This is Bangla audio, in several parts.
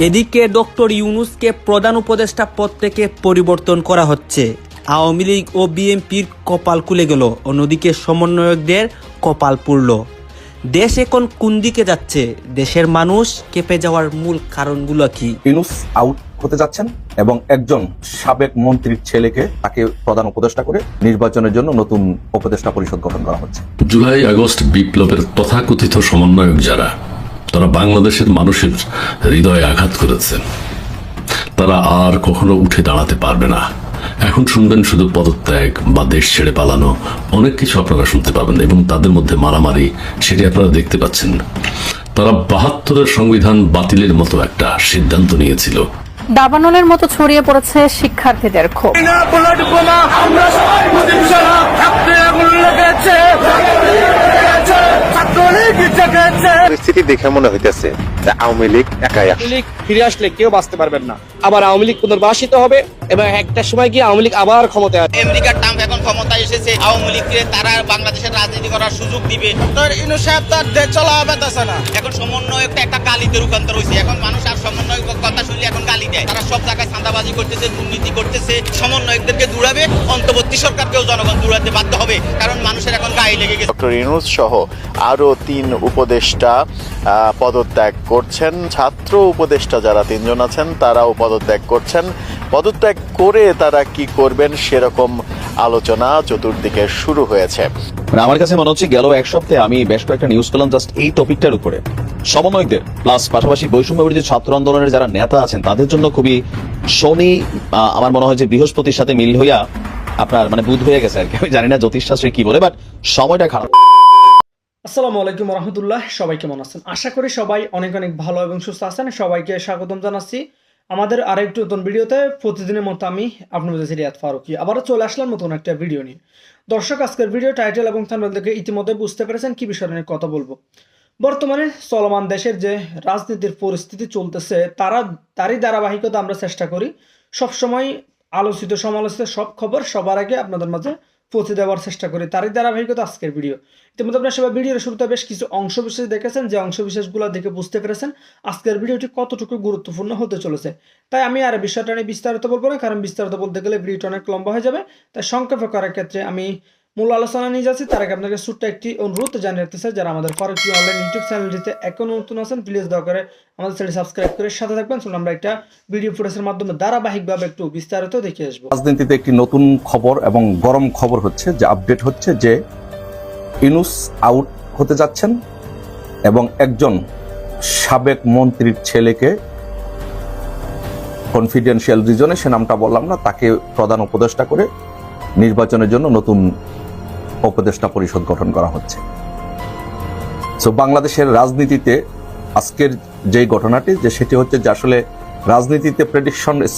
এদিকে ডক্টর ইউনূসকে প্রধান উপদেষ্টা পদ থেকে পরিবর্তন করা হচ্ছে। আওয়ামী লীগ ও বিএনপির কপাল খুলে গেল, অন্যদিকে সমন্বয়কদের কপাল পুড়ল। দেশ এখন কোন দিকে যাচ্ছে? দেশের মানুষ কেঁপে যাওয়ার মূল কারণগুলো কি? ইউনূস আউট হতে যাচ্ছেন এবং একজন সাবেক মন্ত্রীর ছেলেকে তাকে প্রধান উপদেষ্টা করে নির্বাচনের জন্য নতুন উপদেষ্টা পরিষদ গঠন করা হচ্ছে। জুলাই আগস্ট বিপ্লবের তথাকথিত সমন্বয়ক যারা, তারা বাংলাদেশের মানুষের হৃদয়ে আঘাত করেছে। তারা আর কখনো উঠে দাঁড়াতে পারবে না। এখন শুনবেন শুধু পদত্যাগ বা দেশ ছেড়ে পালানো, অনেক কিছু আপনারা শুনতে পাবেন এবং তাদের মধ্যে মারামারি, সেটি আপনারা দেখতে পাচ্ছেন। তারা ৭২-এর সংবিধান বাতিলের মতো একটা সিদ্ধান্ত নিয়েছিল। দাবানলের মতো ছড়িয়ে পড়েছে শিক্ষার্থীদের ক্ষোভ। পরিস্থিতি দেখে মনে হইতেছে আওয়ামী লীগ একাই ফিরে আসলে কেউ বাঁচতে পারবেন না। আবার আওয়ামী লীগ পুনর্বাসিত হবে এবং একটা সময় গিয়ে আওয়ামী লীগ আবার ক্ষমতায় আসবে। আমেরিকার ট্রাম্প এখন ক্ষমতায় এসেছে, আওয়ামী লীগকে তারা বাংলাদেশের রাজনীতি করার সুযোগ দিবে। ইউনূস সাহেব তো আর দেশ চলা হবে না। এখন সমন্বয়কটা একটা গালিতে রূপান্তর হয়েছে। এখন মানুষ আর সমন্বয়ক কথা শুনলে এখন গালি দেয়। তারা সব জায়গায় চাঁদাবাজি করতেছে, দুর্নীতি করতেছে। সমন্বয়কদেরকে দূরাবে, অন্তর্বর্তী সরকারকেও জনগণ দূরাতে বাধ্য হবে, কারণ মানুষের এখন গায়ে লেগে গেছে। ডক্টর ইউনূস সহ আরো ৩ উপদেষ্টা পদত্যাগ করছেন। ছাত্র উপদেষ্টা যারা ৩ জন আছেন তারাও পদত্যাগ করছেন। পদত্যাগ করে তারা কি করবেন সেরকম আলোচনা চতুর্দিকে শুরু হয়েছে। আমার কাছে মনে হচ্ছে গেল এক সপ্তাহে আমি বেশ কয়েকটা নিউজ পেলাম জাস্ট এই টপিকটার উপরে। সমন্বয়কদের প্লাস পাশাপাশি বৈষম্য বিরোধী ছাত্র আন্দোলনের যারা নেতা আছেন তাদের জন্য খুবই শনি, আমার মনে হয় যে বৃহস্পতির সাথে মিল হইয়া আপনার মানে বুধ হয়ে গেছে আর কি। আমি জানি না জ্যোতিষশাস্ত্রে কি বলে, বাট সময়টা খারাপ। আসসালামু আলাইকুম রহমতুল্লাহ, সবাই কেমন আছেন? আশা করি সবাই অনেক অনেক ভালো এবং সুস্থ আছেন। সবাইকে স্বাগতম জানাচ্ছি আমাদের আরেকটু নতুন ভিডিওতে। প্রতিদিনের মতো আমি আপনাদের রিয়াদ ফারুকি আবারও চলে আসলাম নতুন একটা ভিডিও নিয়ে। দর্শক, আজকের ভিডিও টাইটেল এবং থাম্বনেল দেখে ইতিমধ্যে বুঝতে পেরেছেন কি বিষয় নিয়ে কথা বলবো। বর্তমানে চলমান দেশের যে রাজনীতির পরিস্থিতি চলতেছে তারই ধারাবাহিকতা আমরা চেষ্টা করি সবসময় আলোচিত সমালোচিত সব খবর সবার আগে আপনাদের মাঝে পৌঁছে দেওয়ার চেষ্টা করি। তারই ধারাবাহিকতা আজকের ভিডিও। ইতিমধ্যে আপনারা সবাই ভিডিওর শুরুতে বেশ কিছু অংশ বিশেষ দেখেছেন, যে অংশ বিশেষগুলো দেখে বুঝতে পেরেছেন আজকের ভিডিওটি কতটুকু গুরুত্বপূর্ণ হতে চলেছে। তাই আমি আর বিষয়টা নিয়ে বিস্তারিত বলবো না, কারণ বিস্তারিত বলতে গেলে ভিডিওটা অনেক লম্বা হয়ে যাবে। তাই সংক্ষেপে করার ক্ষেত্রে আমি মূল আলোচনা নিয়ে যাচ্ছি। তার আগে আপনাকে ছোট্ট একটি অনুরোধ জানিয়ে রাখতে চাই, যারা আমাদের ফারুকি অনলাইন ইউটিউব চ্যানেলটিতে এখনো নতুন আছেন প্লিজ দয়া করে আমাদের চ্যানেল সাবস্ক্রাইব করে সাথে থাকবেন। চলুন আমরা একটা ভিডিও ফুটেজের মাধ্যমে ধারাবাহিকভাবে একটু বিস্তারিত দেখে আসবো। রাজনীতিতে একটি নতুন খবর এবং গরম খবর হচ্ছে, যে আপডেট হচ্ছে যে ইউনূস আউট হতে যাচ্ছেন এবং একজন সাবেক মন্ত্রীর ছেলেকে কনফিডেন্সিয়াল রিজনে, সে নামটা বললাম না, তাকে প্রধান উপদেষ্টা করে নির্বাচনের জন্য নতুন উপদেষ্টা পরিষদ গঠন করা হচ্ছে। সো বাংলাদেশের রাজনীতিতে আজকের যে ঘটনাটি, যে সেটি হচ্ছে যে আসলে রাজনীতিতে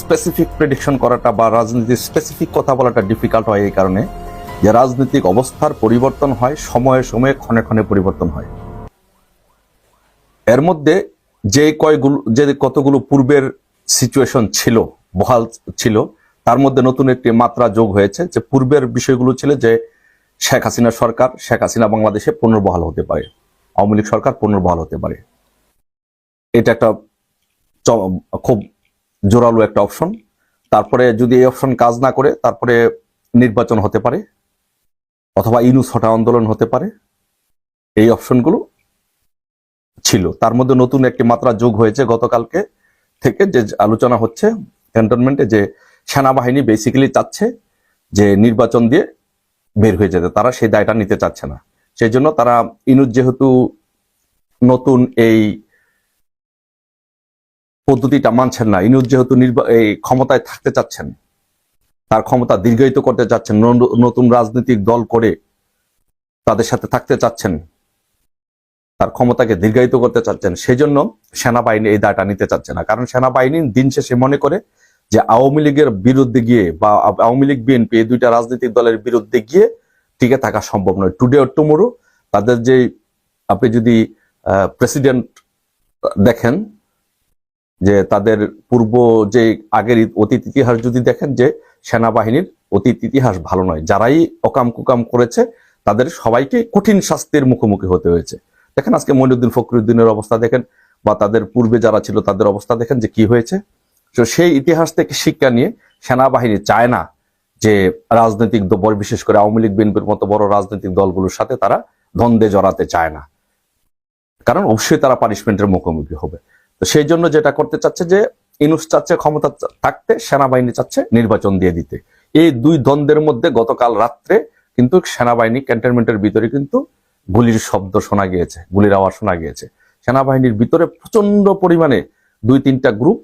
স্পেসিফিক প্রেডিকশন করাটা বা রাজনীতির স্পেসিফিক কথা বলাটা ডিফিকাল্ট হয় এই কারণে যে রাজনৈতিক অবস্থার পরিবর্তন হয়, সময়ে সময়ে ক্ষণে ক্ষণে পরিবর্তন হয়। এর মধ্যে যে কতগুলো পূর্বের সিচুয়েশন ছিল, বহাল ছিল, তার মধ্যে নতুন একটি মাত্রা যোগ হয়েছে। যে পূর্বের বিষয়গুলো ছিল যে শেখ হাসিনা বাংলাদেশে পুনর্বহাল হতে পারে, আওয়ামী লীগ সরকার পুনর্বহাল হতে পারে। এটা একটা খুব জোরালো একটা অপশন। তারপরে যদি এই অপশন কাজ না করে তারপরে নির্বাচন হতে পারে অথবা ইউনূস হটা আন্দোলন হতে পারে। এই অপশনগুলো ছিল। তার মধ্যে নতুন একটি মাত্রা যোগ হয়েছে গতকালকে থেকে, যে আলোচনা হচ্ছে ক্যান্টনমেন্টে, যে সেনাবাহিনী বেসিক্যালি চাচ্ছে যে নির্বাচন দিয়ে বের হয়ে যেতে, তারা সেই দায়টা নিতে চাচ্ছে না। সেই জন্য তারা ইউনূস যেহেতু নতুন এই পদ্ধতিটা মানছেন না, ইউনূস যেহেতু এই ক্ষমতায় থাকতে চাচ্ছেন, তার ক্ষমতা দীর্ঘায়িত করতে চাচ্ছেন, নতুন রাজনৈতিক দল করে তাদের সাথে থাকতে চাচ্ছেন, তার ক্ষমতাকে দীর্ঘায়িত করতে চাচ্ছেন, সেজন্য সেনাবাহিনী এই দায়টা নিতে চাচ্ছে না। কারণ সেনাবাহিনী দিন শেষে মনে করে যে আওয়ামী লীগের বিরুদ্ধে গিয়ে বা আওয়ামী লীগ বিএনপি এই দুইটা রাজনৈতিক দলের বিরুদ্ধে গিয়ে টিকে থাকা সম্ভব নয়। টুডে অর টুমোরো তাদের যে, আপনি যদি প্রেসিডেন্ট দেখেন, যে তাদের পূর্ব যে আগের অতীত ইতিহাস যদি দেখেন, যে সেনাবাহিনীর অতীত ইতিহাস ভালো নয়। যারাই অকাম কুকাম করেছে তাদের সবাইকে কঠিন শাস্তির মুখোমুখি হতে হয়েছে। দেখেন আজকে মঈনুদ্দিন ফখরুদ্দিনের অবস্থা দেখেন, বা তাদের পূর্বে যারা ছিল তাদের অবস্থা দেখেন যে কি হয়েছে। তো সেই ইতিহাস থেকে শিক্ষা নিয়ে সেনাবাহিনী চায় না যে রাজনৈতিক দল, বিশেষ করে আওয়ামী লীগ বিএনপির মতো বড় রাজনৈতিক দলগুলোর সাথে তারা দ্বন্দ্বে জড়াতে চায় না, কারণ অবশ্যই তারা পানিশমেন্টের মুখোমুখি হবে। তো সেই জন্য যেটা করতে চাচ্ছে যে ইউনূস চাচ্ছে ক্ষমতা থাকতে, সেনাবাহিনী চাচ্ছে নির্বাচন দিয়ে দিতে। এই দুই দ্বন্দ্বের মধ্যে গতকাল রাত্রে কিন্তু সেনাবাহিনী ক্যান্টনমেন্টের ভিতরে কিন্তু গুলির শব্দ শোনা গিয়েছে, গুলির আওয়াজ শোনা গিয়েছে। সেনাবাহিনীর ভিতরে প্রচন্ড পরিমাণে 2-3টা গ্রুপ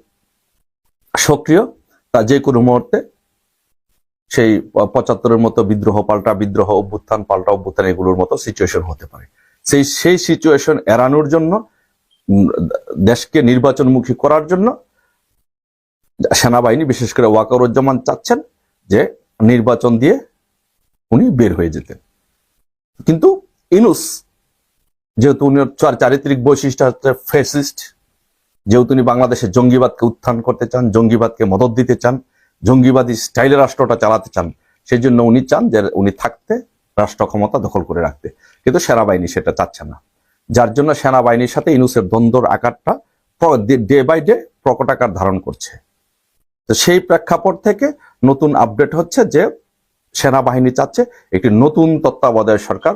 সক্রিয়, তা যে কোনো মুহূর্তে সেই 75-এর মতো বিদ্রোহ পাল্টা বিদ্রোহ, অভ্যুত্থান পাল্টা অভ্যুত্থান, এগুলোর মতো সিচুয়েশন হতে পারে। সেই সিচুয়েশন এড়ানোর জন্য, দেশকে নির্বাচনমুখী করার জন্য সেনাবাহিনী বিশেষ করে ওয়াকারুজ্জামান চাচ্ছেন যে নির্বাচন দিয়ে উনি বের হয়ে যেতেন। কিন্তু ইউনূস যেহেতু উনি চারিত্রিক বৈশিষ্ট্য হচ্ছে ফ্যাসিস্ট, যেহেতু উনি বাংলাদেশে জঙ্গিবাদকে উত্থান করতে চান, জঙ্গিবাদকে মদত দিতে চান, জঙ্গিবাদী স্টাইলে রাষ্ট্রটা চালাতে চান, সেই জন্য উনি চান যে উনি থাকতে, রাষ্ট্র ক্ষমতা দখল করে রাখতে। কিন্তু সেনাবাহিনী সেটা চাচ্ছে না, যার জন্য সেনাবাহিনীর সাথে ইউনূসের দ্বন্দ্বর আকারটা ডে বাই ডে প্রকট আকার ধারণ করছে। তো সেই প্রেক্ষাপট থেকে নতুন আপডেট হচ্ছে যে সেনাবাহিনী চাচ্ছে একটি নতুন তত্ত্বাবধায়ক সরকার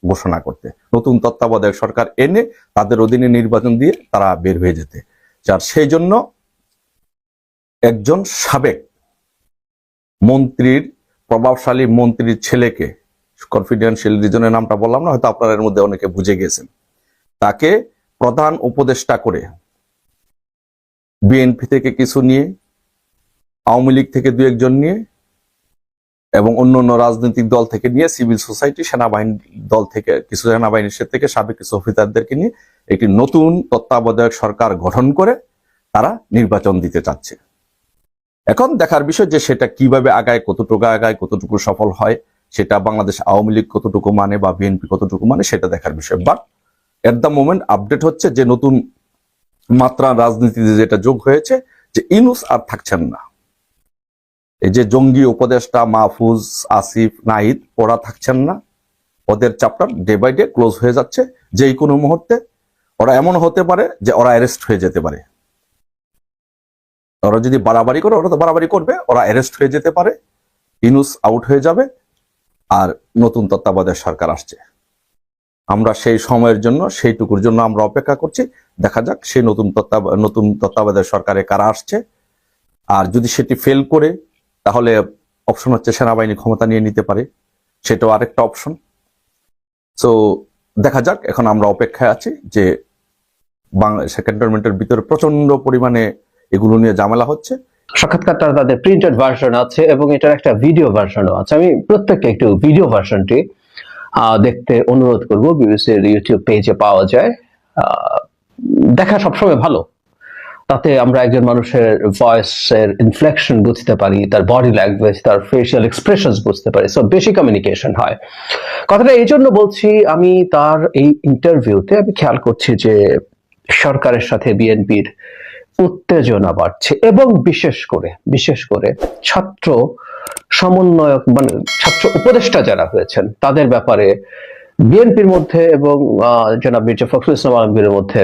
ঘোষণা করতে, নতুন তত্ত্বাবধায়ক সরকার এনে তাদের অধীনে নির্বাচন দিয়ে তারা বের হয়ে যেতে। যার সেই জন্য একজন সাবেক মন্ত্রীর, প্রভাবশালী মন্ত্রীর ছেলেকে, কনফিডেন্সিয়াল রিজনের নামটা বললাম না, হয়তো আপনারা এর মধ্যে অনেকে বুঝে গেছেন, তাকে প্রধান উপদেষ্টা করে বিএনপি থেকে কিছু নিয়ে, আওয়ামী লীগ থেকে 2-1 জন নিয়ে এবং অন্যান্য রাজনৈতিক দল থেকে নিয়ে, সিভিল সোসাইটি, সেনাবাহিনী দল থেকে কিছু, সেনাবাহিনীর থেকে সাবেক কিছু অফিসারদেরকে নিয়ে একটি নতুন তত্ত্বাবধায়ক সরকার গঠন করে তারা নির্বাচন দিতে চাচ্ছে। এখন দেখার বিষয় যে সেটা কিভাবে আগায়, কতটুকু আগায়, কতটুকু সফল হয়, সেটা বাংলাদেশ আওয়ামী লীগ কতটুকু মানে বা বিএনপি কতটুকু মানে, সেটা দেখার বিষয়। But at the moment update হচ্ছে যে নতুন মাত্রা রাজনীতিতে যেটা যোগ হয়েছে যে ইউনূস আর থাকছেন না। এই যে জঙ্গি উপদেষ্টা মাহফুজ, আসিফ, নাহিদ, ওরা থাকছেন না, ওদের chapter day by day close হয়ে যাচ্ছে। যে কোনো মুহূর্তে ওরা এমন হতে পারে যে ওরা অ্যারেস্ট হয়ে যেতে পারে। ওরা যদি বাড়াবাড়ি করে, ওরা তো বাড়াবাড়ি করবে, ওরা অ্যারেস্ট হয়ে যেতে পারে, ইউনূস আউট হয়ে যাবে, আর নতুন তত্ত্বাবধায়ক সরকার আসছে। আমরা সেই সময়ের জন্য, সেইটুকুর জন্য আমরা অপেক্ষা করছি। দেখা যাক সেই নতুন তত্ত্বাবধায়ক সরকারে কারা আসছে। আর যদি সেটি ফেল করে, তাহলে অপশন হচ্ছে সেনাবাহিনী ক্ষমতা নিয়ে নিতে পারে, সেটাও আরেকটা অপশন। সো দেখা যাক, এখন আমরা অপেক্ষায় আছি যে বাংলাদেশ ক্যান্টনমেন্টের ভিতরে প্রচন্ড পরিমাণে এগুলো নিয়ে ঝামেলা হচ্ছে। সাক্ষাৎকারটা তাদের প্রিন্টেড ভার্সন আছে এবং এটার একটা ভিডিও ভার্সনও আছে। আমি প্রত্যেককে একটু ভিডিও ভার্সনটি দেখতে অনুরোধ করব। বিবিসির ইউটিউব পেজে পাওয়া যায়। দেখা সবসময় ভালো, তাতে আমরা একজন মানুষের ভয়েসের ইনফ্লেকশন বুঝতে পারি, তার বডি ল্যাঙ্গুয়েজ, তার ফেশিয়াল এক্সপ্রেশনস বুঝতে পারি। সো বেশি কমিউনিকেশন হয়। কথাটা এই জন্য বলছি, আমি তার এই ইন্টারভিউতে আমি খেয়াল করছি যে সরকারের সাথে বিএনপির উত্তেজনা বাড়ছে এবং বিশেষ করে ছাত্র সমন্বয়ক, মানে ছাত্র উপদেষ্টা যারা হয়েছেন তাদের ব্যাপারে বিএনপির মধ্যে এবং জনাব মির্জা ফখরুল ইসলাম আলমগীরের মধ্যে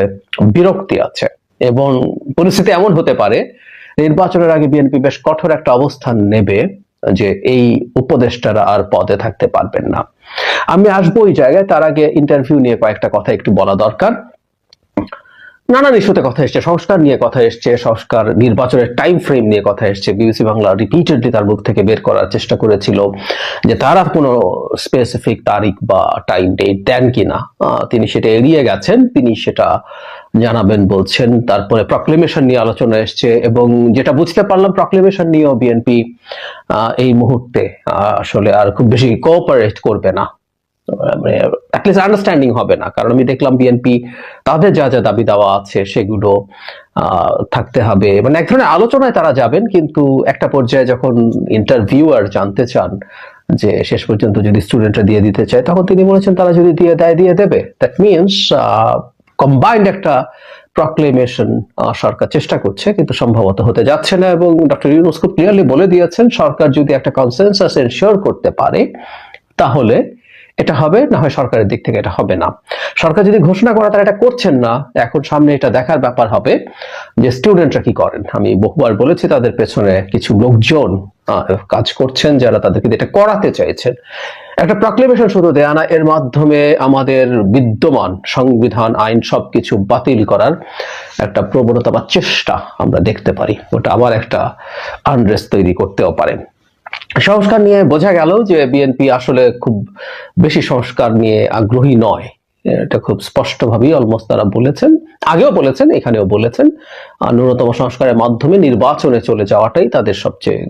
বিরক্তি আছে। এবং পরিস্থিতি এমন হতে পারে, নির্বাচনের আগে বিএনপি বেশ কঠোর একটা অবস্থান নেবে যে এই উপদেষ্টারা আর পদে থাকতে পারবেন না। আমি আসবো ওই জায়গায়, তার আগে ইন্টারভিউ নিয়ে কয়েকটা কথা একটু বলা দরকার। নানান ইস্যুতে কথা এসছে, সংস্কার নিয়ে কথা এসছে, সংস্কার, নির্বাচনের টাইম ফ্রেম নিয়ে কথা এসছে। বিবিসি বাংলা রিপিটেডলি তার মুখ থেকে বের করার চেষ্টা করেছিল যে তারা কোনো স্পেসিফিক তারিখ বা টাইম ডেট দেন কিনা। তিনি সেটা এড়িয়ে গেছেন, তিনি সেটা জানাবেন বলছেন। তারপরে প্রক্লেমেশন নিয়ে আলোচনা এসছে এবং যেটা বুঝতে পারলাম, প্রক্লেমেশন নিয়েও বিএনপি এই মুহূর্তে আসলে আর খুব বেশি কোঅপারেট করবে না, অ্যাটলিস্ট আন্ডারস্ট্যান্ডিং হবে না। কারণ আমি দেখলাম বিএনপি তাদের যা যা দাবি দেওয়া আছে সেগুলো থাকতে হবে, মানে এক ধরনের আলোচনায় তারা যাবেন। কিন্তু একটা পর্যায়ে যখন ইন্টারভিউয়ার জানতে চান যে শেষ পর্যন্ত যদি স্টুডেন্টরা দিয়ে দিতে চায়, তখন তিনি বলেছেন তারা যদি দিয়ে দেয়, দিয়ে দেবে। দ্যাট মিনস কম্বাইন্ড একটা প্রক্লেমেশন সরকার চেষ্টা করছে, কিন্তু সম্ভবত হতে যাচ্ছে না। এবং ডক্টর ইউনূস খুব ক্লিয়ারলি বলে দিয়েছেন, সরকার যদি একটা কনসেনসাস এনশিওর করতে পারে তাহলে এটা হবে, না হয় সরকারের দিক থেকে এটা হবে না। সরকার যদি ঘোষণা করে তারা এটা করছেন না, এখন সামনে এটা দেখার ব্যাপার হবে যে স্টুডেন্টরা কি করেন। আমি বহুবার বলেছি তাদের পেছনে কিছু লোকজন কাজ করছেন যারা তাদেরকে এটা করাতে চাইছেন। একটা প্রক্লেমেশন শুধু দেয়া না, এর মাধ্যমে আমাদের বিদ্যমান সংবিধান আইন সবকিছু বাতিল করার একটা প্রবণতা বা চেষ্টা আমরা দেখতে পারি। ওটা আবার একটা আনরেস্ট তৈরি করতেও পারে। সংস্কার নিয়ে বোঝা গেল যে বিএনপি আসলে খুব বেশি সংস্কার নিয়ে আগ্রহী নয়। এটা খুব স্পষ্টভাবেই অলমোস্ট তারা বলেছেন, আগেও বলেছেন, এখানেও বলেছেন। ন্যূনতম সংস্কারের মাধ্যমে নির্বাচনে চলে যাওয়াটাই তাদের সবচেয়ে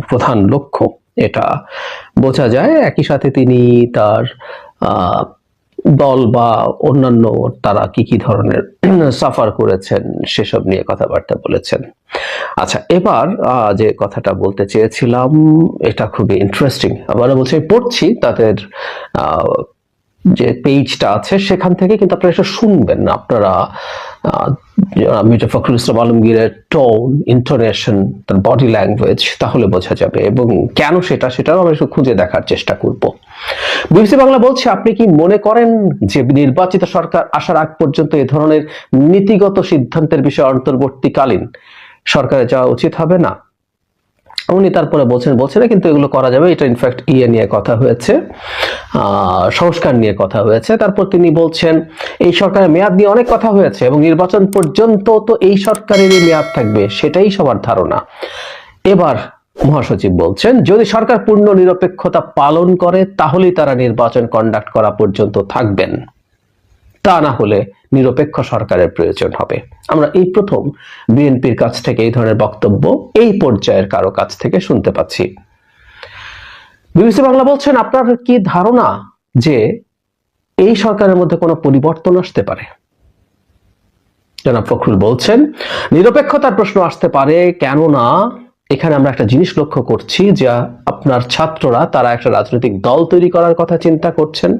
প্রধান লক্ষ্য, এটা বোঝা যায়। একই সাথে তিনি তার দল বা অন্যান্য তারা কি কি ধরনের সাফার করেছেন সেসব নিয়ে কথাবার্তা বলেছেন। আচ্ছা, এবার যে কথাটা বলতে চেয়েছিলাম এটা খুবই ইন্টারেস্টিং। আবার বলছি, পড়ছি তাদের যে পেজটা আছে সেখান থেকে, কিন্তু আপনারা এটা শুনবেন না। আপনারা মির্জা ফখরুল ইসলাম আলমগীরের টোন, ইন্টোনেশন, তার বডি ল্যাঙ্গুয়েজ, তাহলে বোঝা যাবে। এবং কেন সেটাও আমরা একটু খুঁজে দেখার চেষ্টা করব। বিবিসি বাংলা বলছে, আপনি কি মনে করেন যে নির্বাচিত সরকার আসার আগ পর্যন্ত এ ধরনের নীতিগত সিদ্ধান্তের বিষয়ে অন্তর্বর্তীকালীন সরকারে যাওয়া উচিত হবে না? উনি তারপরে বলছেন না, কিন্তু এগুলো করা যাবে। এটা ইনফ্যাক্ট নিয়ে কথা হয়েছে, সংস্কার নিয়ে কথা হয়েছে। তারপর তিনি বলছেন এই সরকারের মেয়াদ নিয়ে অনেক কথা হয়েছে এবং নির্বাচন পর্যন্ত তো এই সরকারেরই মেয়াদ থাকবে, সেটাই সবার ধারণা। এবার মহাসচিব বলছেন, যদি সরকার পূর্ণ নিরপেক্ষতা পালন করে তাহলেই তারা নির্বাচন কন্ডাক্ট করা পর্যন্ত থাকবেন, তা না হলে নিরপেক্ষ সরকারের প্রয়োজন হবে। আমরা এই প্রথম বিএনপির কাছ থেকে এই ধরনের বক্তব্য এই পর্যায়ের কারো কাছ থেকে শুনতে পাচ্ছি। বিবিসি বাংলা বলছেন, আপনার কি ধারণা যে এই সরকারের মধ্যে কোনো পরিবর্তন আসতে পারে? জনাব ফখরুল বলছেন, নিরপেক্ষতার প্রশ্ন আসতে পারে, কেননা এখানে আমরা একটা জিনিস লক্ষ্য করছি যে আপনার ছাত্ররা তারা একটা রাজনৈতিক দল তৈরি করার কথা চিন্তা করছেন।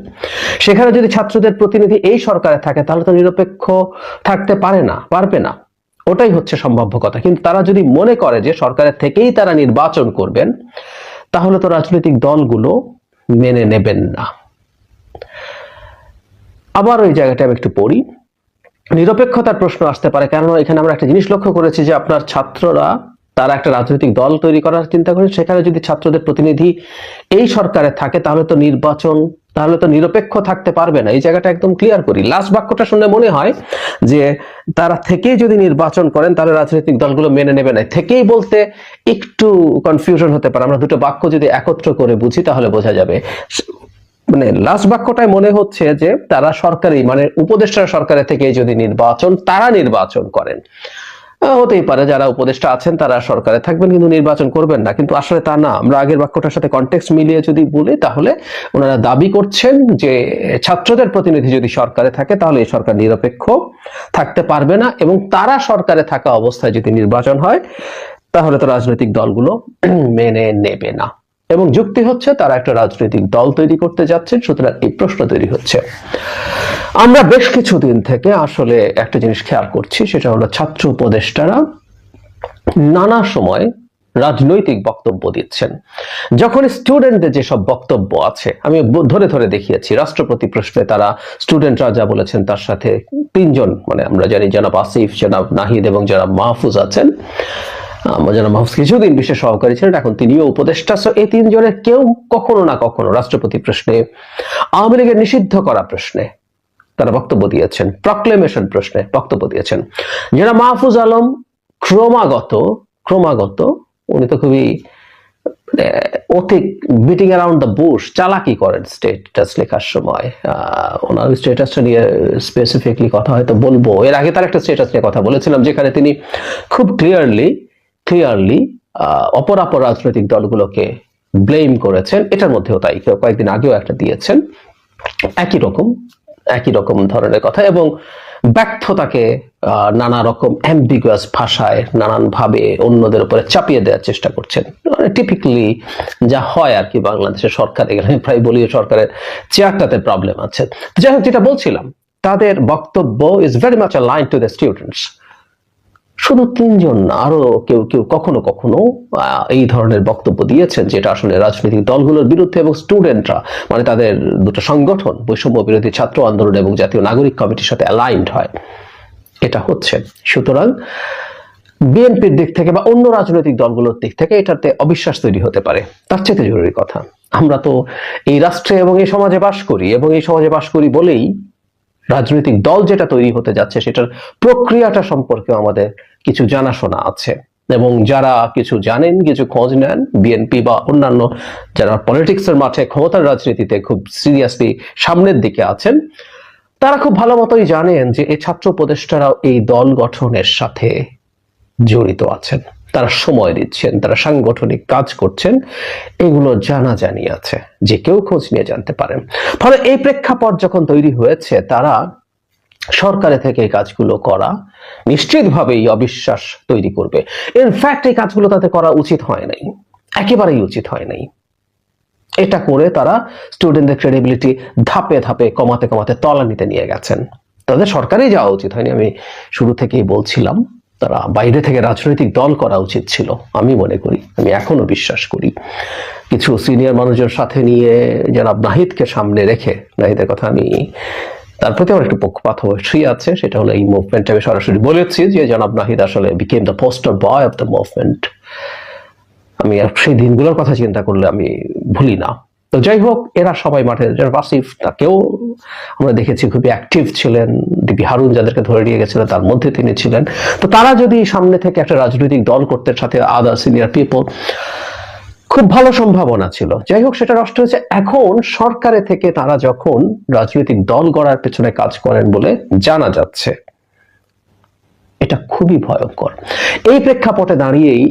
সেখানে যদি ছাত্রদের প্রতিনিধি এই সরকারে থাকে তাহলে তো নিরপেক্ষ থাকতে পারবে না, ওটাই হচ্ছে সম্ভাব্য কথা। কিন্তু তারা যদি মনে করে যে সরকারের থেকেই তারা নির্বাচন করবেন, তাহলে তো রাজনৈতিক দলগুলো মেনে নেবেন না। আবার ওই জায়গাটা আমি একটু পড়ি। নিরপেক্ষতার প্রশ্ন আসতে পারে, কেননা এখানে আমরা একটা জিনিস লক্ষ্য করেছি যে আপনার ছাত্ররা তারা একটা রাজনৈতিক দল তৈরি করার চিন্তা করে, সেখানে যদি ছাত্রদের প্রতিনিধি এই সরকারে থাকে তাহলে তো নিরপেক্ষ থাকতে পারবে না। এই জায়গাটা একদম ক্লিয়ার করি। লাস্ট বাক্যটা শুনে মনে হয় যে তারা থেকেই যদি নির্বাচন করেন তাহলে রাজনৈতিক দলগুলো মেনে নেবে না। থেকেই বলতে একটু কনফিউশন হতে পারে, আমরা দুটো বাক্য যদি একত্র করে বুঝি তাহলে বোঝা যাবে। মানে লাস্ট বাক্যটাই মনে হচ্ছে যে তারা সরকারি, মানে উপদেষ্টা সরকারের থেকে যদি তারা নির্বাচন করেন, হতেই পারে যারা উপদেষ্টা আছেন তারা সরকারে থাকবেন কিন্তু নির্বাচন করবেন না, কিন্তু আসলে তা না। আমরা আগের বাক্যটার সাথে কনটেক্সট মিলিয়ে যদি বলি তাহলে ওনারা দাবি করছেন যে ছাত্রদের প্রতিনিধি যদি সরকারে থাকে তাহলে এই সরকার নিরপেক্ষ থাকতে পারবে না, এবং তারা সরকারে থাকা অবস্থায় যদি নির্বাচন হয় তাহলে তো রাজনৈতিক দলগুলো মেনে নেবে না। এবং যুক্তি হচ্ছে তারা একটা রাজনৈতিক দল তৈরি করতে যাচ্ছেন, সুতরাং এই প্রশ্ন তৈরি হচ্ছে। আমরা বেশ কিছুদিন থেকে আসলে একটা জিনিস খেয়াল করছি, সেটা হলো ছাত্র উপদেষ্টারা নানা সময় রাজনৈতিক বক্তব্য দিচ্ছেন। যখন স্টুডেন্টদের যেসব বক্তব্য আছে আমি ধরে ধরে দেখিয়েছি, রাষ্ট্রপতি প্রশ্নে তারা স্টুডেন্টরা যা বলেছেন তার সাথে তিনজন, মানে আমরা জানি জনাব আসিফ, জনাব নাহিদ এবং জনাব মাহফুজ আছেন। জনাব মাহফুজ কিছুদিন বিশেষ সহকারী ছিলেন, এখন তিনিও উপদেষ্টা। এই তিনজনের কেউ কখনো না কখনো রাষ্ট্রপতি প্রশ্নে, আওয়ামী লীগের নিষিদ্ধ করা প্রশ্নে তারা বক্তব্য দিয়েছেন, প্রক্লেমেশন প্রশ্নে বক্তব্য দিয়েছেন। জনাব মাহফুজ আলম ক্রমাগত উনি তো খুবই অধিক বিটিং অ্যারাউন্ড দ্য বুশ, চালাকি করেন স্টেটাস লেখার সময়। ওনার স্টেটাসটা নিয়ে স্পেসিফিকলি কথা হয়তো বলবো। এর আগে তার একটা স্টেটাস নিয়ে কথা বলেছিলাম যেখানে তিনি খুব ক্লিয়ারলি অপরাপর রাজনৈতিক দলগুলোকে ব্লেম করেছেন। এটার মধ্যেও তাই, কয়েকদিন আগেও একটা দিয়েছেন একই রকম ধরনের কথা, এবং ব্যর্থতাকে নানা রকম অ্যাম্বিগুয়াস ভাষায় নানান ভাবে অন্যদের উপরে চাপিয়ে দেওয়ার চেষ্টা করছেন। টিপিক্যালি যা হয় আর কি বাংলাদেশের সরকারে গেলে, প্রায় বলি সরকারের চেয়ারটাতে প্রবলেম আছে। যাই হোক, যেটা বলছিলাম, তাদের বক্তব্য is very much aligned to the students. শুধু 3 জন না, আরো কেউ কেউ কখনো কখনো এই ধরনের বক্তব্য দিয়েছেন, যেটা আসলে রাজনৈতিক দলগুলোর বিরুদ্ধে, এবং স্টুডেন্টরা মানে তাদের দুটো সংগঠন বৈষম্য বিরোধী ছাত্র আন্দোলন এবং জাতীয় নাগরিক কমিটির সাথে অ্যালাইনড হয়, এটা হচ্ছে। সুতরাং বিএনপির দিক থেকে বা অন্য রাজনৈতিক দলগুলোর দিক থেকে এটাতে অবিশ্বাস তৈরি হতে পারে। তার চেয়ে জরুরি কথা, আমরা তো এই রাষ্ট্রে এবং এই সমাজে বাস করি, এবং এই সমাজে বাস করি বলেই রাজনৈতিক দল যেটা তৈরি হতে যাচ্ছে সেটার প্রক্রিয়াটা সম্পর্কে আমাদের কিছু জানাশোনা আছে, এবং যারা কিছু জানেন, কিছু খোঁজ নেন, বিএনপি বা অন্যান্য যারা পলিটিক্সের মাঠে ক্ষমতার রাজনীতিতে খুব সিরিয়াসলি সামনের দিকে আছেন, তারা খুব ভালো মতোই জানেন যে এই ছাত্র উপদেষ্টারাও এই দল গঠনের সাথে জড়িত আছেন, তারা সময় দিচ্ছেন, তারা সাংগঠনিক কাজ করছেন, এগুলো জানাজানি আছে, যে কেউ খোঁজ নিয়ে জানতে পারেন। ফলে এই প্রেক্ষাপট যখন তৈরি হয়েছে, তারা সরকারে থেকে এই কাজগুলো করা নিশ্চিতভাবেই অবিশ্বাস তৈরি করবে। ইনফ্যাক্ট এই কাজগুলো তাদের করা উচিত হয় নাই, একেবারেই উচিত হয় নাই। এটা করে তারা স্টুডেন্টদের ক্রেডিবিলিটি ধাপে ধাপে কমাতে কমাতে তলানিতে নিয়ে গেছেন। তাদের সরকারেই যাওয়া উচিত হয়নি, আমি শুরু থেকেই বলছিলাম। তারা বাইরে থেকে রাজনৈতিক দল করা উচিত ছিল, আমি মনে করি, আমি এখনো বিশ্বাস করি। কিছু সিনিয়র মানুষের সাথে নিয়ে জনাব নাহিদকে সামনে রেখে, নাহিদের কথা আমি, তার প্রতি আমার একটু পক্ষপাত অবশ্যই আছে, সেটা হলো এই মুভমেন্টে আমি সরাসরি বলেছি যে জনাব নাহিদ আসলে became the poster boy of the movement. আমি সেই দিনগুলোর কথা চিন্তা করলে আমি ভুলি না। তো যাই হোক, এরা সবাই মাঠে, আসিফ তাকেও আমরা দেখেছি খুবই অ্যাক্টিভ ছিলেন, ডিবি হারুন যাদেরকে ধরে নিয়ে গেছিলেন তার মধ্যে তিনি ছিলেন। তো তারা যদি সামনে থেকে একটা রাজনৈতিক দল করতে, সাথে আদার সিনিয়র পিপল, খুব ভালো সম্ভাবনা ছিল। যাই হোক, সেটা নষ্ট হয়েছে। এখন সরকারে থেকে তারা যখন রাজনৈতিক দল গড়ার পেছনে কাজ করেন বলে জানা যাচ্ছে, এটা খুবই ভয়ঙ্কর। এই প্রেক্ষাপটে দাঁড়িয়েই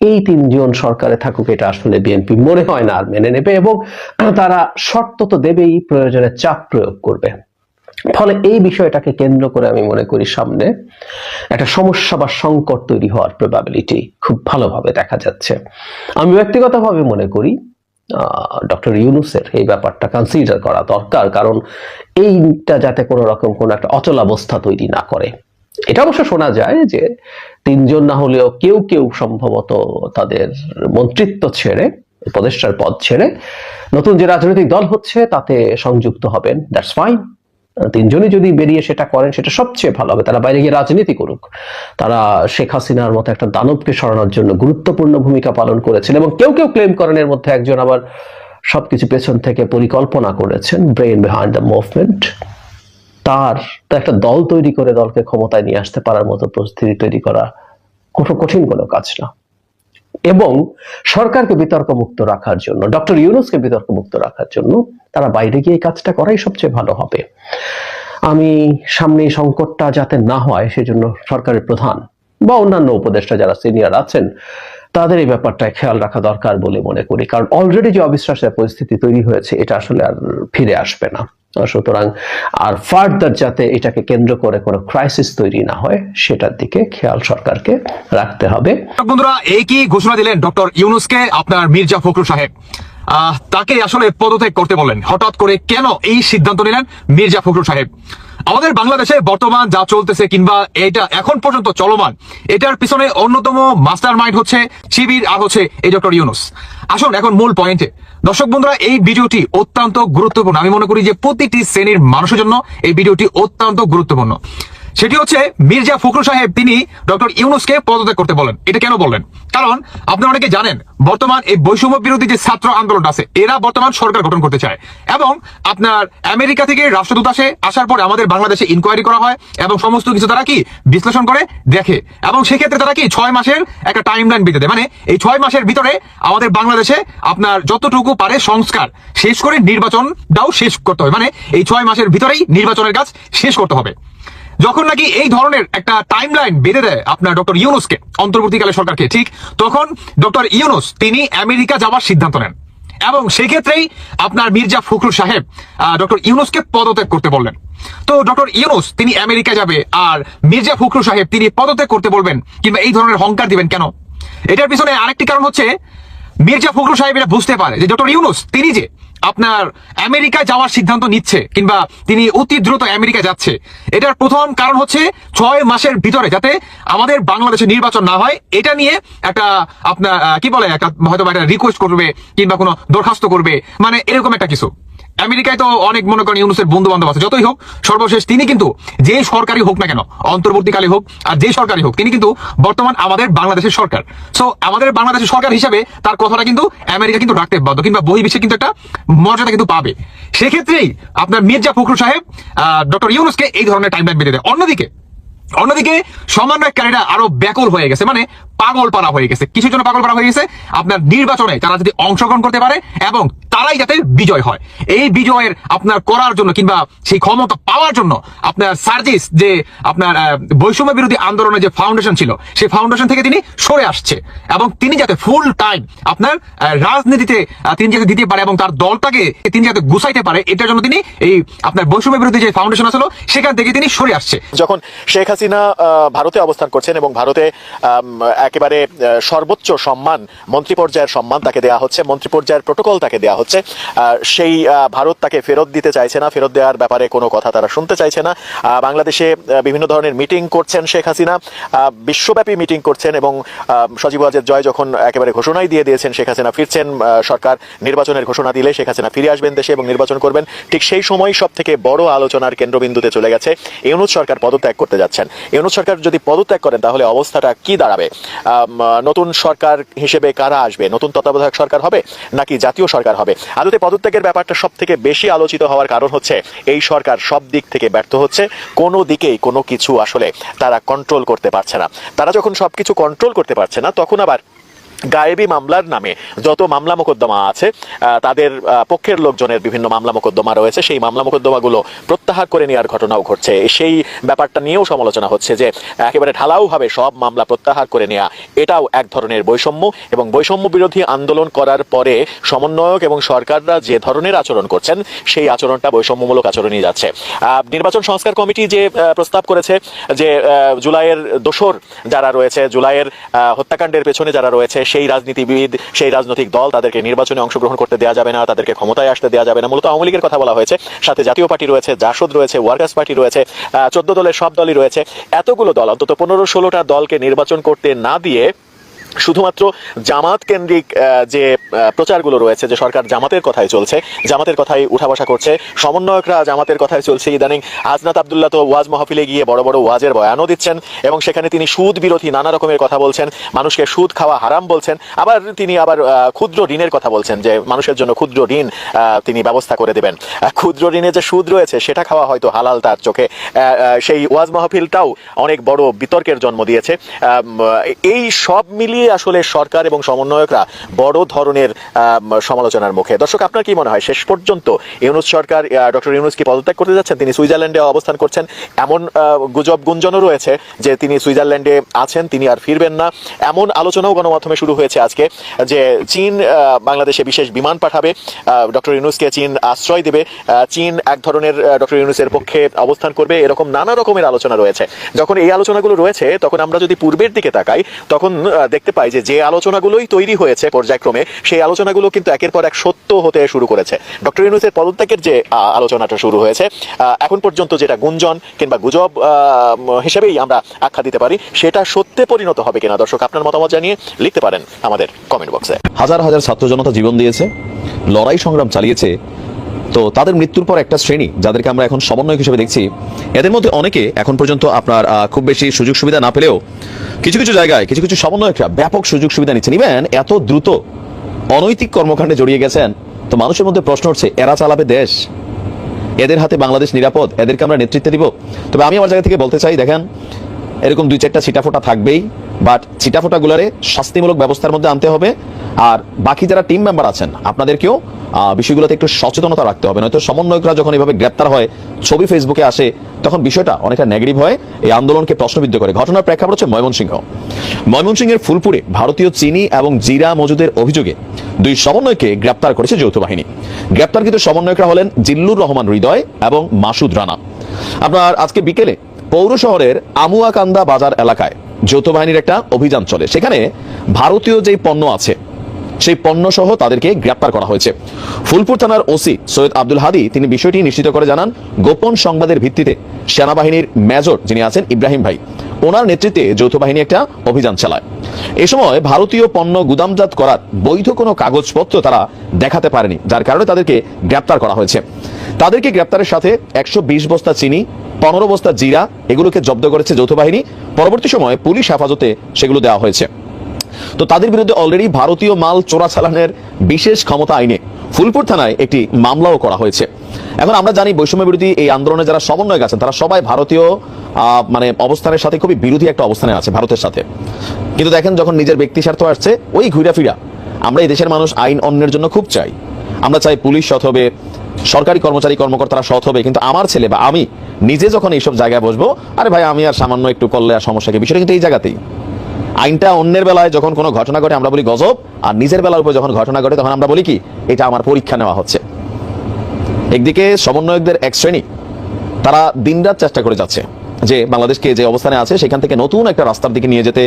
এই 3 জন সরকারে থাকুক, এটা আসলে বিএনপি মনে হয় না আর মেনে নেবে, এবং তারা শর্ত তো দেবেই, প্রয়োজনে চাপ প্রয়োগ করবে। ফলে এই বিষয়টাকে কেন্দ্র করে আমি মনে করি সামনে একটা সমস্যা বা সংকট তৈরি হওয়ার প্রবাবিলিটি খুব ভালোভাবে দেখা যাচ্ছে। আমি ব্যক্তিগতভাবে মনে করি ডক্টর ইউনূসের এই ব্যাপারটা কনসিডার করা দরকার, কারণ এইটা যাতে কোনো রকম কোনো একটা অচলাবস্থা তৈরি না করে। এটা অবশ্য শোনা যায় যে 3 জন না হলেও কেউ কেউ সম্ভবত তাদের মন্ত্রিত্ব ছেড়ে, উপদেষ্টার পদ ছেড়ে নতুন যে রাজনৈতিক দল হচ্ছে তাতে সংযুক্ত হবেন। That's fine. 3 জনই যদি বেরিয়ে সেটা করেন, সেটা সবচেয়ে ভালো হবে। তারা বাইরে গিয়ে রাজনীতি করুক। তারা শেখ হাসিনার মতো একটা দানবকে সরানোর জন্য গুরুত্বপূর্ণ ভূমিকা পালন করেছেন, এবং কেউ কেউ ক্লেম করেন এর মধ্যে একজন আবার সবকিছু পেছন থেকে পরিকল্পনা করেছেন, ব্রেইন বিহাইন্ড দ্য মুভমেন্ট। তার একটা দল তৈরি করে দলকে ক্ষমতায় নিয়ে আসতে পারার মতো পরিস্থিতি তৈরি করা কঠিন কোনো কাজ না। এবং সরকারকে বিতর্ক মুক্ত রাখার জন্য, ডক্টর ইউনূসকে বিতর্ক মুক্ত রাখার জন্য তারা বাইরে গিয়ে এই কাজটা করাই সবচেয়ে ভালো হবে। আমি সামনে এই সংকটটা যাতে না হয় সেজন্য সরকারের প্রধান বা অন্যান্য উপদেষ্টা যারা সিনিয়র আছেন তাদের এই ব্যাপারটায় খেয়াল রাখা দরকার বলে মনে করি। কারণ অলরেডি যে অবিশ্বাসের পরিস্থিতি তৈরি হয়েছে, এটা আসলে আর ফিরে আসবে না। সুতরাং আর ফার্দার যাতে এটাকে কেন্দ্র করে কোনো ক্রাইসিস তৈরি না হয়, সেটার দিকে খেয়াল সরকারকে রাখতে হবে। বন্ধুরা, এই কি ঘোষণা দিলেন ডক্টর ইউনূসকে আপনার মির্জা ফখরুল সাহেব? তাকে আসলে পদত্যাগ করতে বললেন। হঠাৎ করে কেন এই সিদ্ধান্ত নিলেন মির্জা ফখরুল সাহেব? আমাদের বাংলাদেশে বর্তমান যা চলতেছে কিংবা এটা এখন পর্যন্ত চলমান, এটার পিছনে অন্যতম মাস্টার মাইন্ড হচ্ছে শিবির আর হচ্ছে এই ডক্টর ইউনূস। আসুন এখন মূল পয়েন্টে। দর্শক বন্ধুরা, এই ভিডিওটি অত্যন্ত গুরুত্বপূর্ণ। আমি মনে করি যে প্রতিটি শ্রেণীর মানুষের জন্য এই ভিডিওটি অত্যন্ত গুরুত্বপূর্ণ। সেটি হচ্ছে মির্জা ফখরুল সাহেব তিনি ডক্টর ইউনূসকে পদত্যাগ করতে বলেন। এটা কেন বললেন? কারণ আপনারা অনেকে জানেন বর্তমান এই বৈষম্য বিরোধী যে ছাত্র আন্দোলন আছে, এরা বর্তমান সরকার গঠন করতে চায়, এবং আপনার আমেরিকা থেকে রাষ্ট্রদূত আসার পরে আমাদের বাংলাদেশে ইনকোয়ারি করা হয় এবং সমস্ত কিছু তারা কি বিশ্লেষণ করে দেখে, এবং সেক্ষেত্রে তারা কি 6 মাসের একটা টাইম লাইন বেঁধে দেয়। মানে এই 6 মাসের ভিতরে আমাদের বাংলাদেশে আপনার যতটুকু পারে সংস্কার শেষ করে নির্বাচনটাও শেষ করতে হবে। মানে এই 6 মাসের ভিতরেই নির্বাচনের কাজ শেষ করতে হবে। যখন নাকি এই ধরনের একটা টাইম লাইন বেঁধে দেয় আপনার ডক্টর ইউনূসকে, অন্তর্বর্তীকালে সরকারকে, ঠিক তখন ডক্টর ইউনূস তিনি আমেরিকা যাওয়ার সিদ্ধান্ত নেন, এবং সেক্ষেত্রেই আপনার মির্জা ফখরুল সাহেব ডক্টর ইউনূসকে পদত্যাগ করতে বললেন। তো ডক্টর ইউনূস তিনি আমেরিকা যাবে, আর মির্জা ফখরুল সাহেব তিনি পদত্যাগ করতে বলবেন কিংবা এই ধরনের হুঙ্কার দিবেন কেন? এটার পিছনে আরেকটি কারণ হচ্ছে মির্জা ফখরুল সাহেব এটা বুঝতে পারে যে ডক্টর ইউনূস তিনি যে আপনার আমেরিকায় যাওয়ার সিদ্ধান্ত নিচ্ছে কিংবা তিনি অতি দ্রুত আমেরিকা যাচ্ছে, এটার প্রথম কারণ হচ্ছে 6 মাসের ভিতরে যাতে আমাদের বাংলাদেশে নির্বাচন না হয়, এটা নিয়ে একটা আপনার কি বলে একটা হয়তো একটা রিকোয়েস্ট করবে কিংবা কোনো দরখাস্ত করবে, মানে এরকম একটা কিছু। আমেরিকায় তো অনেক মনে করেন ইউনূসের বন্ধু বান্ধব আছে, যতই হোক সর্বশেষ তিনি কিন্তু যে সরকারি হোক না কেন, অন্তর্বর্তীকালে হোক আর যে সরকারি হোক, তিনি কিন্তু বর্তমান আমাদের বাংলাদেশের সরকার। সো আমাদের বাংলাদেশের সরকার হিসাবে তার কথাটা কিন্তু আমেরিকা কিন্তু রাখতে বাধ্য, কিংবা বহির্বিশ্বে কিন্তু একটা মর্যাদা কিন্তু পাবে। সেক্ষেত্রেই আপনার মির্জা ফখরুল সাহেব ডক্টর ইউনূসকে এই ধরনের টাইমলাইন বেঁধে দেয়। অন্যদিকে সমন্বয়কারীরা আরো ব্যাকুল হয়ে গেছে, মানে পাগল পাড়া হয়ে গেছে। কিসের জন্য পাগল পাড়া হয়ে গেছে? আপনার নির্বাচনে তারা যদি অংশগ্রহণ করতে পারে এবং তারাই যাতে বিজয় হয়, এই বিজয়ের আপনার করার জন্য কিংবা সেই ক্ষমতা পাওয়ার জন্য আপনার সার্জিস যে আপনার বৈষম্য বিরোধী আন্দোলনের যে ফাউন্ডেশন ছিল, সেই ফাউন্ডেশন থেকে তিনি সরে আসছে এবং তিনি যাতে ফুল টাইম আপনার রাজনীতিতে তিনি যাতে দিতে পারে এবং তার দলটাকে তিনি যাতে গুছাইতে পারে, এটার জন্য তিনি এই আপনার বৈষম্য বিরোধী যে ফাউন্ডেশন আসলো সেখান থেকে তিনি সরে আসছে। যখন শেখ হাসিনা ভারতে অবস্থান করছেন এবং ভারতে একেবারে সর্বোচ্চ সম্মান, মন্ত্রী পর্যায়ের সম্মান তাকে দেওয়া হচ্ছে, মন্ত্রী পর্যায়ের প্রোটোকল তাকে দেওয়া হচ্ছে, সেই ভারত তাকে ফেরত দিতে চাইছে না, ফেরত দেওয়ার ব্যাপারে কোনো কথা তারা শুনতে চাইছে না। বাংলাদেশে বিভিন্ন ধরনের মিটিং করছেন শেখ হাসিনা, বিশ্বব্যাপী মিটিং করছেন এবং সজীব ওয়াজেদ জয় যখন একেবারে ঘোষণাই দিয়ে দিয়েছেন শেখ হাসিনা ফিরছেন, সরকার নির্বাচনের ঘোষণা দিলে শেখ হাসিনা ফিরে আসবেন দেশে এবং নির্বাচন করবেন, ঠিক সেই সময় সব থেকে বড় আলোচনার কেন্দ্রবিন্দুতে চলে গেছে ইউনূস সরকার পদত্যাগ করতে যাচ্ছেন। ইউনূস সরকার যদি পদত্যাগ করেন তাহলে অবস্থাটা কি দাঁড়াবে? নতুন সরকার হিসেবে কারা আসবে? নতুন তত্ত্বাবধায়ক সরকার হবে নাকি জাতীয় সরকার হবে? আদতে পদত্যাগের ব্যাপারটা সব থেকে বেশি আলোচিত হওয়ার কারণ হচ্ছে এই সরকার সব দিক থেকে ব্যর্থ হচ্ছে, কোনো দিকেই কোনো কিছু আসলে তারা কন্ট্রোল করতে পারছে না। তারা যখন সবকিছু কন্ট্রোল করতে পারছে না, তখন আবার গায়েবী মামলার নামে যত মামলা মোকদ্দমা আছে, তাদের পক্ষের লোকজনের বিভিন্ন মামলা মোকদ্দমা রয়েছে, সেই মামলা মোকদ্দমাগুলো প্রত্যাহার করে নেওয়ার ঘটনাও ঘটছে। সেই ব্যাপারটা নিয়েও সমালোচনা হচ্ছে যে একেবারে ঢালাওভাবে সব মামলা প্রত্যাহার করে নেওয়া, এটাও এক ধরনের বৈষম্য এবং বৈষম্য বিরোধী আন্দোলন করার পরে সমন্বয়ক এবং সরকাররা যে ধরনের আচরণ করছেন সেই আচরণটা বৈষম্যমূলক আচরণই যাচ্ছে। নির্বাচন সংস্কার কমিটি যে প্রস্তাব করেছে যে জুলাইয়ের দোসর যারা রয়েছে, জুলাইয়ের হত্যাকাণ্ডের পেছনে যারা রয়েছে, সেই রাজনীতিবিদ, সেই রাজনৈতিক দল, তাদেরকে নির্বাচনে অংশগ্রহণ করতে দেওয়া যাবে না, তাদেরকে ক্ষমতায় আসতে দেওয়া যাবে না। মূলত আওয়ামী লীগের কথা বলা হয়েছে, সাথে জাতীয় পার্টি রয়েছে, জাসদ রয়েছে, ওয়ার্কার্স পার্টি রয়েছে, 14 দলের সব দলই রয়েছে। এতগুলো দল, অন্তত 15-16টা দলকে নির্বাচন করতে না দিয়ে শুধুমাত্র জামাত কেন্দ্রিক যে প্রচারগুলো রয়েছে, যে সরকার জামাতের কথাই চলছে, জামাতের কথাই উঠা বসা করছে, সমন্বয়করা জামাতের কথাই চলছে। ইদানিং হাসনাত আব্দুল্লাহ তো ওয়াজ মাহফিলে গিয়ে বড় বড় ওয়াজের বয়ানও দিচ্ছেন এবং সেখানে তিনি সুদ বিরোধী নানা রকমের কথা বলছেন, মানুষকে সুদ খাওয়া হারাম বলছেন। তিনি আবার ক্ষুদ্র ঋণের কথা বলছেন, যে মানুষের জন্য ক্ষুদ্র ঋণ তিনি ব্যবস্থা করে দেবেন। ক্ষুদ্র ঋণে যে সুদ রয়েছে সেটা খাওয়া হয়তো হালাল তার চোখে। সেই ওয়াজ মাহফিলটাও অনেক বড় বিতর্কের জন্ম দিয়েছে। এই সব মিলিয়ে আসলে সরকার এবং সমন্বয়করা বড় ধরনের সমালোচনার মুখে। দর্শক, আপনার কি মনে হয় শেষ পর্যন্ত ইউনূস সরকার, ডক্টর ইউনূস কি পদত্যাগ করতে যাচ্ছেন? তিনি সুইজারল্যান্ডে অবস্থান করছেন, এমন গুঞ্জনও রয়েছে যে তিনি সুইজারল্যান্ডে আছেন, তিনি আর ফিরবেন না। এমন আলোচনাও গণমাধ্যমে শুরু হয়েছে আজকে যে চীন বাংলাদেশে বিশেষ বিমান পাঠাবে, ডক্টর ইউনূসকে চীন আশ্রয় দেবে, চীন এক ধরনের ডক্টর ইউনূসের পক্ষে অবস্থান করবে, এরকম নানা রকমের আলোচনা রয়েছে। যখন এই আলোচনাগুলো রয়েছে তখন আমরা যদি পূর্বের দিকে তাকাই, তখন দেখতে পাই যে আলোচনাগুলোই তৈরি হয়েছে পর্যায়ক্রমে, সেই আলোচনাগুলো কিন্তু একের পর এক সত্য হতে শুরু করেছে। ডক্টর ইউনূসের পদত্যাগের যে আলোচনাটা শুরু হয়েছে, এখন পর্যন্ত যেটা গুঞ্জন কিংবা গুজব হিসেবেই আমরা আখ্যা দিতে পারি, সেটা সত্যে পরিণত হবে কিনা? দর্শক, আপনার মতামত জানিয়ে লিখতে পারেন আমাদের কমেন্ট বক্সে। হাজার হাজার ছাত্র জনতা জীবন দিয়েছে, লড়াই সংগ্রাম চালিয়েছে, তো তাদের মৃত্যুর পর একটা শ্রেণী যাদেরকে আমরা এখন সমন্বয়ক হিসেবে দেখছি, এদের মধ্যে অনেকে এখন পর্যন্ত আপনার খুব বেশি সুযোগ সুবিধা না পেলেও কিছু কিছু জায়গায় কিছু কিছু সমন্বয়করা ব্যাপক সুযোগ সুবিধা নিচ্ছেন, ইভেন এত দ্রুত অনৈতিক কর্মকাণ্ডে জড়িয়ে গেছেন। তো মানুষের মধ্যে প্রশ্ন উঠছে, এরা চালাবে দেশ? এদের হাতে বাংলাদেশ নিরাপদ? এদেরকে আমরা নেতৃত্ব দিব? তবে আমি আমার জায়গা থেকে বলতে চাই, দেখেন, এরকম 2-4টা ছিটাফোটা থাকবেই, বাট ছিটাফোটাগুলোরে শাস্তিমূলক ব্যবস্থার মধ্যে আনতে হবে। আর বাকি যারা টিম মেম্বার আছেন, আপনাদেরকেও বিষয়গুলোতে একটু সচেতনতা রাখতে হবে, নয়তো সমন্বয়করা যখন এভাবে গ্রেপ্তার হয়, ছবি ফেসবুকে আসে, তখন বিষয়টা অনেকটা নেগেটিভ হয়, এই আন্দোলনকে প্রশ্নবিদ্ধ করে। ঘটনার প্রেক্ষাপট হচ্ছে ময়মনসিংহের ফুলপুরে ভারতীয় চিনি এবং জিরা মজুদের অভিযোগে 2 সমন্বয়কে গ্রেপ্তার করেছে যৌথ বাহিনী। গ্রেপ্তারকৃত সমন্বয়করা হলেন জিল্লুর রহমান হৃদয় এবং মাসুদ রানা। আপনার আজকে বিকেলে পৌর শহরের আমুয়াকান্দা বাজার এলাকায় যৌথ বাহিনীর একটা অভিযান চলে। সেখানে ভারতীয় যে পণ্য আছে সেই পণ্য সহ তাদেরকে গ্রেপ্তার করা হয়েছে। ফুলপুর থানার ওসি সৈয়দ আব্দুল হাদি তিনি বিষয়টি নিশ্চিত করে জানান, গোপন সংবাদের ভিত্তিতে সেনাবাহিনীর মেজর যিনি আছেন ইব্রাহিম ভাই, ওনার নেতৃত্বে যৌথ বাহিনী একটা অভিযান চালায়। এ সময় ভারতীয় পণ্য গুদামজাত করার বৈধ কোনো কাগজপত্র তারা দেখাতে পারেনি, যার কারণে তাদেরকে গ্রেপ্তার করা হয়েছে। তাদেরকে গ্রেপ্তারের সাথে 120 বস্তা চিনি, 15 বস্তা জিরা এগুলোকে জব্দ করেছে যৌথ বাহিনী। পরবর্তী সময়ে পুলিশ হেফাজতে সেগুলো দেওয়া হয়েছে। তো তাদের বিরুদ্ধে অলরেডি ভারতীয় মাল চোরাচালানের বিশেষ ক্ষমতা আইনে ফুলপুর থানায় একটি মামলাও করা হয়েছে। এখন আমরা জানি বৈষম্য বিরোধী এই আন্দোলনে যারা সমন্বয়ক আছেন তারা সবাই ভারতীয় অবস্থানের সাথে খুবই বিরোধী একটা অবস্থানে আছে ভারতের সাথে। কিন্তু দেখেন যখন নিজের ব্যক্তি স্বার্থ আসছে ওই ঘুরা ফিরা, আমরা এই দেশের মানুষ আইন অন্যের জন্য খুব চাই। আমরা চাই পুলিশ সৎ হবে, সরকারি কর্মচারী কর্মকর্তারা সৎ হবে, কিন্তু আমার ছেলে বা আমি নিজে যখন এইসব জায়গায় বসবো, আরে ভাই আমি আর সামান্য একটু করলে আর সমস্যা কি, বিষয়টা কিন্তু এই জায়গাতেই। আইনটা অন্যের বেলায় যখন কোনো ঘটনা ঘটে আমরা বলি গজব, আর নিজের বেলার উপর যখন ঘটনা ঘটে তখন আমরা বলি কি এটা আমার পরীক্ষা নেওয়া হচ্ছে। একদিকে সমন্বয়কদের এক শ্রেণী তারা দিনরাত চেষ্টা করে যাচ্ছে যে বাংলাদেশকে যে অবস্থানে আছে সেখান থেকে নতুন একটা রাস্তার দিকে নিয়ে যেতে।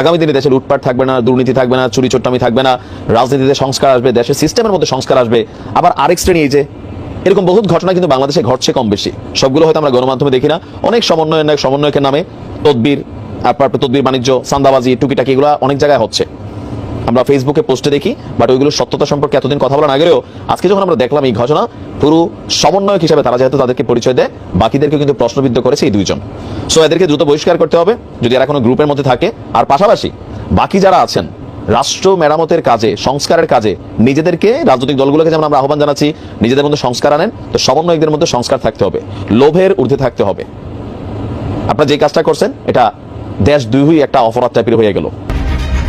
আগামী দিনে দেশে লুটপাট থাকবে না, দুর্নীতি থাকবে না, চুরি চট্টামি থাকবে না, রাজনীতিতে সংস্কার আসবে, দেশের সিস্টেমের মধ্যে সংস্কার আসবে। আবার আরেক শ্রেণী এই যে এরকম বহুত ঘটনা কিন্তু বাংলাদেশে ঘটছে কম বেশি, সবগুলো হয়তো আমরা গণমাধ্যমে দেখি না। অনেক সমন্বয়কের নামে তদবির, তদবির বাণিজ্য, চাঁদাবাজি, টুকিটাকি এগুলো অনেক জায়গায় হচ্ছে, আমরা ফেসবুকে পোস্টে দেখি। বাট ওইগুলো সত্যতা সম্পর্কে এতদিন কথা বলা না গেলেও আজকে যখন আমরা দেখলাম এই ঘটনা, পুরো সমন্বয়ক হিসেবে তারা যেহেতু তাদেরকে পরিচয় দেয়, বাকিদেরকে কিন্তু প্রশ্নবিদ্ধ করেছে এই দুইজন। সো এদেরকে দ্রুত বহিষ্কার করতে হবে যদি এরা কোনো গ্রুপের মধ্যে থাকে। আর পাশাপাশি বাকি যারা আছেন রাষ্ট্র মেরামতের কাজে, সংস্কারের কাজে নিজেদেরকে, রাজনৈতিক দলগুলোকে যেমন আমরা আহ্বান জানাচ্ছি নিজেদের মধ্যে সংস্কার আনেন, তো সমন্বয়কদের মধ্যে সংস্কার থাকতে হবে, লোভের ঊর্ধ্বে থাকতে হবে। আপনারা যে কাজটা করছেন এটা দেশ দুই একটা অপরাধ টাইপের হয়ে গেল।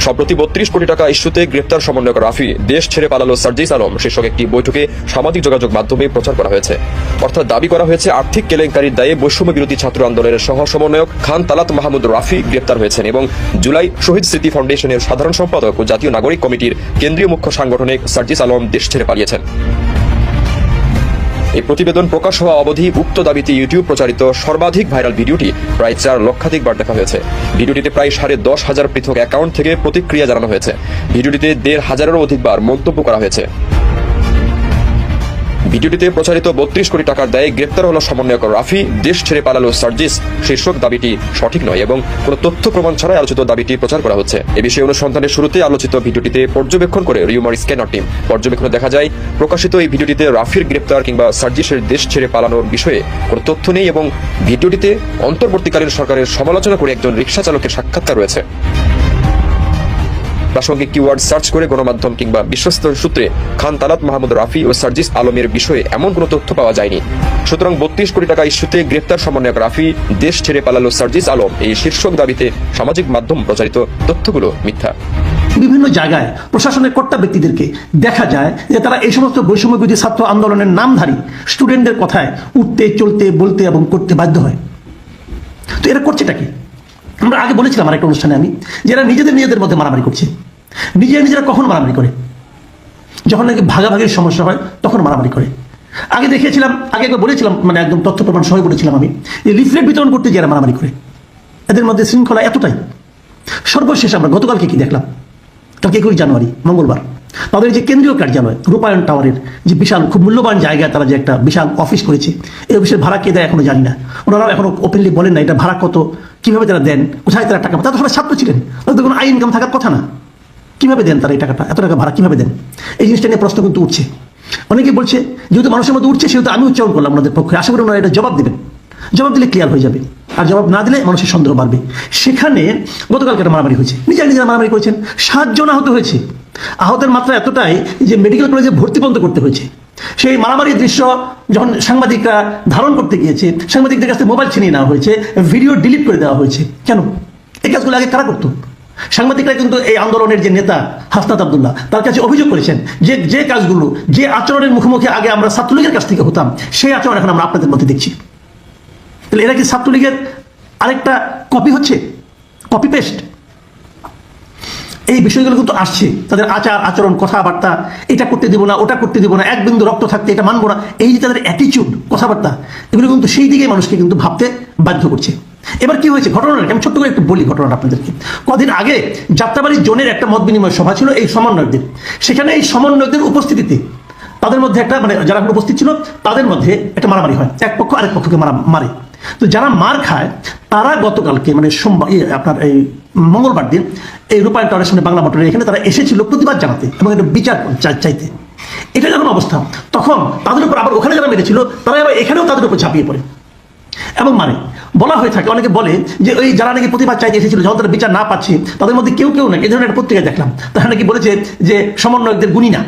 সম্প্রতি 32 কোটি টাকা ইস্যুতে গ্রেপ্তার সমন্বয়ক রাফি, দেশ ছেড়ে পালালো সার্জিস আলম শীর্ষক একটি বৈঠকে সামাজিক যোগাযোগ মাধ্যমে প্রচার করা হয়েছে। অর্থাৎ দাবি করা হয়েছে আর্থিক কেলেঙ্কারির দায়ে বৈষম্য বিরোধী ছাত্র আন্দোলনের সহ সমন্বয়ক খান তালাত মাহমুদ রাফি গ্রেপ্তার হয়েছেন এবং জুলাই শহীদ স্মৃতি ফাউন্ডেশনের সাধারণ সম্পাদক ও জাতীয় নাগরিক কমিটির কেন্দ্রীয় মুখ্য সাংগঠনিক সার্জিস আলম দেশ ছেড়ে পালিয়েছেন। এই প্রতিবেদন প্রকাশ হওয়া অবধি উক্ত দাবিতে ইউটিউব প্রচারিত সর্বাধিক ভাইরাল ভিডিওটি প্রায় 4 লক্ষাধিক বার দেখা হয়েছে। ভিডিওটিতে প্রায় 10,500 পৃথক অ্যাকাউন্ট থেকে প্রতিক্রিয়া জানানো হয়েছে। ভিডিওটিতে 1,500-এরও অধিক বার মন্তব্য করা হয়েছে। ভিডিওটিতে প্রচারিত 32 কোটি টাকার দায়ে গ্রেপ্তার হলো সমন্বয়ক রাফি, দেশ ছেড়ে পালালো সার্জিস শীর্ষক দাবিটি সঠিক নয় এবং কোনো তথ্য প্রমাণ ছাড়াই আলোচিত দাবিটি প্রচার করা হচ্ছে। এ বিষয়ে অনুসন্ধানের শুরুতে আলোচিত ভিডিওটিতে পর্যবেক্ষণ করে রিউমার স্ক্যানার টিম পর্যবেক্ষণে দেখা যায় প্রকাশিত এই ভিডিওটিতে রাফির গ্রেপ্তার কিংবা সার্জিসের দেশ ছেড়ে পালানোর বিষয়ে কোনো তথ্য নেই এবং ভিডিওটিতে অন্তর্বর্তীকালীন সরকারের সমালোচনা করে একজন রিকশা চালকের সাক্ষাৎকার রয়েছে। প্রাসঙ্গিক কিওয়ার্ড সার্চ করে গণমাধ্যম কিংবা বিশ্বস্ত সূত্রে খান তালাত মাহমুদ রাফি ও সার্জিস আলমের বিষয়ে এমন কোনো তথ্য পাওয়া যায়নি। সুতরাং 32 কোটি টাকা ইস্যুতে গ্রেপ্তার সমন্বয়ক রাফি, দেশ ছেড়ে পালালো সার্জিস আলম এই শীর্ষক দাবিতে সামাজিক মাধ্যম প্রচারিত তথ্যগুলো মিথ্যা। বিভিন্ন জায়গায় প্রশাসনের কর্তা ব্যক্তিদেরকে দেখা যায় যে তারা এই সমস্ত বৈষম্য বিরোধী ছাত্র আন্দোলনের নামধারী স্টুডেন্টদের কথায় উঠতে, চলতে, বলতে এবং করতে বাধ্য হয়। তো এরা করছেটা কি? আমরা আগে বলেছিলাম আরেকটা অনুষ্ঠানে আমি, যে এরা নিজেদের মধ্যে মারামারি করছে। নিজেরা কখন মারামারি করে? যখন নাকি ভাগাভাগির সমস্যা হয় তখন মারামারি করে। আগে দেখিয়েছিলাম, আগে একবার বলেছিলাম, মানে একদম তথ্য প্রমাণ সহ বলেছিলাম আমি, যে লিফলেট বিতরণ করতে যারা মারামারি করে এদের মধ্যে শৃঙ্খলা এতটাই। সর্বশেষ আমরা গতকালকে কি দেখলাম? কালকে 21 জানুয়ারি মঙ্গলবার তাদের যে কেন্দ্রীয় কার্যালয় রূপায়ণ টাওয়ারের যে বিশাল খুব মূল্যবান জায়গায় তারা যে একটা বিশাল অফিস করেছে, এই অফিসের ভাড়া কে দেয় এখনো জানি না। ওনারাও এখনো ওপেনলি বলেন না এটা ভাড়া কত, কিভাবে তারা দেন, কোথায় তারা টাকা, তারা সবাই ছাত্র ছিলেন, তাদের কোনো আই ইনকাম থাকার কথা না। কিভাবে দেন তারা এই টাকাটা, এত টাকা ভাড়া কিভাবে দেন? এই জিনিসটা নিয়ে প্রশ্ন কিন্তু উঠছে। অনেকে বলছে যেহেতু মানুষের মধ্যে উঠছে সেহেতু আমি উচ্চারণ করলাম ওনাদের পক্ষে। আশা করি ওনারা এটা জবাব দেবেন, জবাব দিলে ক্লিয়ার হয়ে যাবে, আর জবাব না দিলে মানুষের সন্দেহ বাড়বে। সেখানে গতকালকে একটা মারামারি হয়েছে, নিজেরা মারামারি করেছেন, 7 জন আহত হয়েছে। আহতের মাত্রা এতটাই যে মেডিকেল কলেজে ভর্তি বন্ধ করতে হয়েছে। সেই মারামারির দৃশ্য যখন সাংবাদিকরা ধারণ করতে গিয়েছে, সাংবাদিকদের কাছে মোবাইল ছিনিয়ে নেওয়া হয়েছে, ভিডিও ডিলিট করে দেওয়া হয়েছে। কেন? এই কাজগুলো আগে কারা করতো? সাংবাদিকরা কিন্তু এই আন্দোলনের যে নেতা হাসনাত আব্দুল্লাহ তার কাছে অভিযোগ করেছেন যে কাজগুলো, যে আচরণের মুখোমুখি আগে আমরা ছাত্রলীগের কাছ থেকে হতাম, সেই আচরণ এখন আমরা আপনাদের মধ্যে দেখছি। তাহলে এরা কি ছাত্রলীগের আরেকটা কপি হচ্ছে, কপি পেস্ট? এই বিষয়গুলো কিন্তু আসছে, তাদের আচার আচরণ, কথাবার্তা, এটা করতে দিব না, ওটা করতে দিব না, এক বিন্দু রক্ত থাকতে এটা মানবো না, এই যে তাদের অ্যাটিচিউড, কথাবার্তা, এগুলো কিন্তু সেই দিকে মানুষকে কিন্তু ভাবতে বাধ্য করছে। এবার কি হয়েছে ঘটনাটা আমি ছোট্ট করে একটু বলি ঘটনাটা আপনাদেরকে। কদিন আগে যাত্রাবাড়ি জোনের একটা মত বিনিময় সভা ছিল এই সমন্বয়কদের। সেখানে এই সমন্বয়কদের উপস্থিতিতে তাদের মধ্যে একটা মানে যারা উপস্থিত ছিল তাদের মধ্যে একটা মারামারি হয়, এক পক্ষ আরেক পক্ষকে মারে। তো যারা মার খায় তারা গতকালকে মানে সোমবার আপনার এই মঙ্গলবার দিন এই রূপায়ণ টাওয়ারের সামনে বাংলা মোটরে এখানে তারা এসেছিল প্রতিবাদ জানাতে এবং একটা বিচার চাইতে। এটা যখন অবস্থা তখন তাদের উপর আবার ওখানে যারা মেরেছিল তারা আবার এখানেও তাদের উপর ঝাঁপিয়ে পড়ে এবং মানে বলা হয়ে থাকে, অনেকে বলে যে ওই যারা নাকি প্রতিবাদ চাইতে এসেছিল যখন তারা বিচার না পাচ্ছে তাদের মধ্যে কেউ কেউ নাকি এই ধরনের একটা পত্রিকায় দেখলাম তারা নাকি বলেছে যে সমন্বয়কদের গুণী না।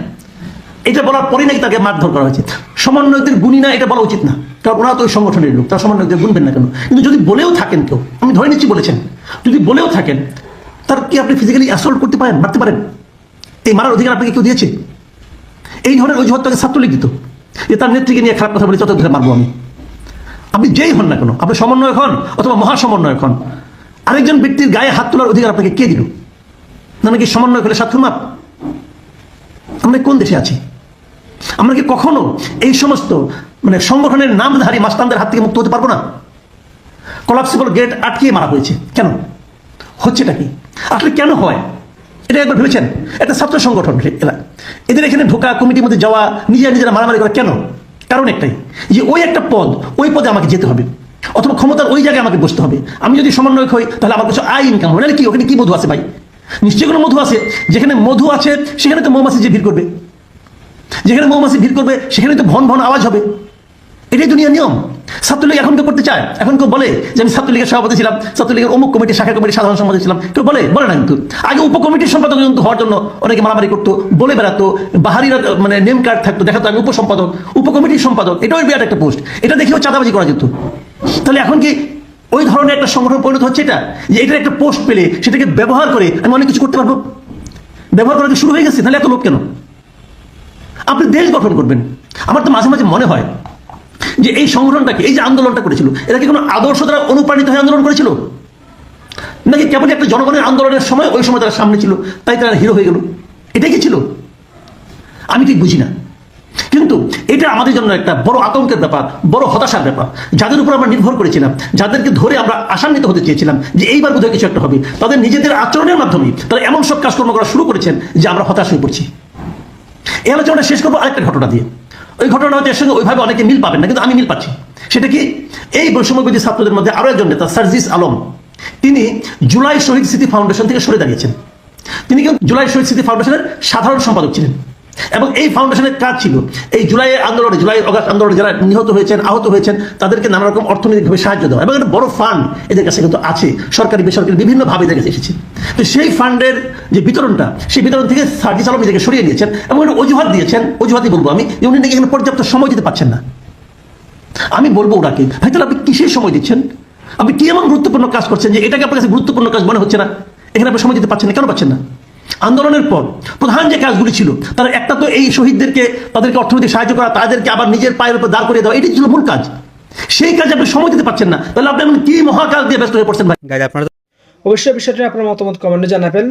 এটা বলার পরেই নাকি তাকে মারধর করা হয়েছে। সমন্বয়কদের গুণী না এটা বলা উচিত না, কারণ ওরা তো ওই সংগঠনের লোক, তারা সমন্বয়কদের গুনবেন না কেন? কিন্তু যদি বলেও থাকেন কেউ, আমি ধরে নিচ্ছি বলেছেন, যদি বলেও থাকেন তার কি আপনি ফিজিক্যালি অ্যাসল্ট করতে পারেন, মারতে পারেন? এই মারার অধিকার আপনাকে কেউ দিয়েছে? এই ধরনের অজুহাত তাকে ছাত্রলীগ দিত যে তার নেত্রীকে নিয়ে খারাপ কথা বলে তত ধরে মারবো আমি। আপনি যেই হন না কেন, আপনি সমন্বয়ক হন অথবা মহাসমন্বয়ক হন, আরেকজন ব্যক্তির গায়ে হাত তোলার অধিকার আপনাকে কে দিল? না নাকি সমন্বয় হলে স্বার্থ মাপ? আমরা কোন দেশে আছি? আমরা কি কখনো এই সমস্ত মানে সংগঠনের নামধারী মাস্তানদের হাত থেকে মুক্ত হতে পারবো না? কোলাপসিবল গেট আটকিয়ে মারা হয়েছে, কেন হচ্ছেটা কি আসলে কেন হয় এটা একবার ভেবেছেন? একটা ছাত্র সংগঠন এরা, এদের এখানে ঢোকা, কমিটির মধ্যে যাওয়া, নিজেরা মারামারি করা কেন? কারণ একটাই যে ওই একটা পদ, ওই পদে আমাকে যেতে হবে অথবা ক্ষমতার ওই জায়গায় আমাকে বসতে হবে। আমি যদি সমন্বয়ক হই তাহলে আমার কিছু আয় ইনকাম হবে। নাহলে কি ওখানে কি মধু আছে ভাই? নিশ্চয়ই কোনো মধু আছে। যেখানে মধু আছে সেখানে তো মৌমাছি যে ভিড় করবে, যেখানে মৌমাছি ভিড় করবে সেখানে তো ভন ভন আওয়াজ হবে। এটাই দুনিয়ার নিয়ম। ছাত্রলীগ এখন কেউ করতে চায়? এখন কেউ বলে যে আমি ছাত্রলীগের সভাপতি ছিলাম, ছাত্রলীগের অমুক কমিটি, শাখা কমিটির সাধারণ সম্পাদক ছিলাম? কেউ বলে না। কিন্তু আগে উপকমিটির সম্পাদক কিন্তু হওয়ার জন্য অনেকে মারামারি করতো, বলে বেড়াতো, বাহারির মানে নেম কার্ড থাকতো, দেখাতো আমি উপসম্পাদক, উপকমিটির সম্পাদক। এটাও বিরাট একটা পোস্ট, এটা দেখেও চাঁদাবাজি করা যেত। তাহলে এখন কি ওই ধরনের একটা সংগঠন পরিণত হচ্ছে এটা, যে এটার একটা পোস্ট পেলে সেটাকে ব্যবহার করে আমি অনেক কিছু করতে পারবো? ব্যবহার করা শুরু হয়ে গেছে। তাহলে এত লোক কেন? আপনি দেশ গঠন করবেন। আমার তো মাঝে মাঝে মনে হয় যে এই সংগঠনটাকে, এই যে আন্দোলনটা করেছিল, এরা কি কোনো আদর্শ দ্বারা অনুপ্রাণিত হয়ে আন্দোলন করেছিল, নাকি কেবল একটা জনগণের আন্দোলনের সময় ওই সময় তারা সামনে ছিল তাই তারা হিরো হয়ে গেল? এটাই কি ছিল? আমি ঠিক বুঝি না। কিন্তু এটা আমাদের জন্য একটা বড় আতঙ্কের ব্যাপার, বড় হতাশার ব্যাপার। যাদের উপর আমরা নির্ভর করেছিলাম, যাদেরকে ধরে আমরা আশান্বিত হতে চেয়েছিলাম যে এইবার বোধহয় কিছু একটা হবে, তাদের নিজেদের আচরণের মাধ্যমে তারা এমন সব কাজকর্ম করা শুরু করেছেন যে আমরা হতাশ হয়ে পড়ছি। এই আলোচনাটা শেষ করবো আরেকটা ঘটনা দিয়ে। ওই ঘটনা হয়তো এর সঙ্গে ওইভাবে অনেকে মিল পাবেন না, কিন্তু আমি মিল পাচ্ছি। সেটা কি, এই বৈষম্যবিরোধী ছাত্রদের মধ্যে আরো একজন নেতা সার্জিস আলম, তিনি জুলাই শহীদ স্মৃতি ফাউন্ডেশন থেকে সরে দাঁড়িয়েছেন। তিনি কিন্তু জুলাই শহীদ স্মৃতি ফাউন্ডেশনের সাধারণ সম্পাদক ছিলেন এবং এই ফাউন্ডেশনের কাজ ছিল এই জুলাই আন্দোলনে, জুলাই অগাস্ট আন্দোলনে যারা নিহত হয়েছেন, আহত হয়েছেন, তাদেরকে নানা রকম অর্থনৈতিকভাবে সাহায্য দেওয়া। এবং একটা বড় ফান্ড এদের কাছে কিন্তু আছে, সরকারি বেসরকারি বিভিন্নভাবে এদের কাছে এসেছে। তো সেই ফান্ডের যে বিতরণটা, সেই বিতরণ থেকে সার্জিস আলম নিজেকে সরিয়ে নিয়েছেন এবং একটা অজুহাত দিয়েছেন, অজুহাতই বলবো আমি, যে উনি নাকি এখানে পর্যাপ্ত সময় দিতে পারছেন না। আমি বলবো ওনাকে, ভাই তাহলে আপনি কিসের সময় দিচ্ছেন? আপনি কি এমন গুরুত্বপূর্ণ কাজ করছেন যে এটাকে আপনার কাছে গুরুত্বপূর্ণ কাজ মনে হচ্ছে না? এখানে আপনি সময় দিতে পারছেন না, কেন পাচ্ছেন না? আন্দোলনের পর প্রধান যে কাজগুলি ছিল তার একটা তো এই শহীদদেরকে, তাদেরকে অর্থনৈতিক সাহায্য করা, তাদেরকে আবার নিজের পায়ের উপর দাঁড় করিয়ে দেওয়া, এটি ছিল মূল কাজ। সেই কাজে আপনি সময় দিতে পারছেন না, তাহলে আপনি এমন কি মহাকাজ দিয়ে ব্যস্ত হয়ে পড়ছেন ভাই? অবশ্যই বিষয়টি আপনার মতামত কমেন্টে জানাবেন।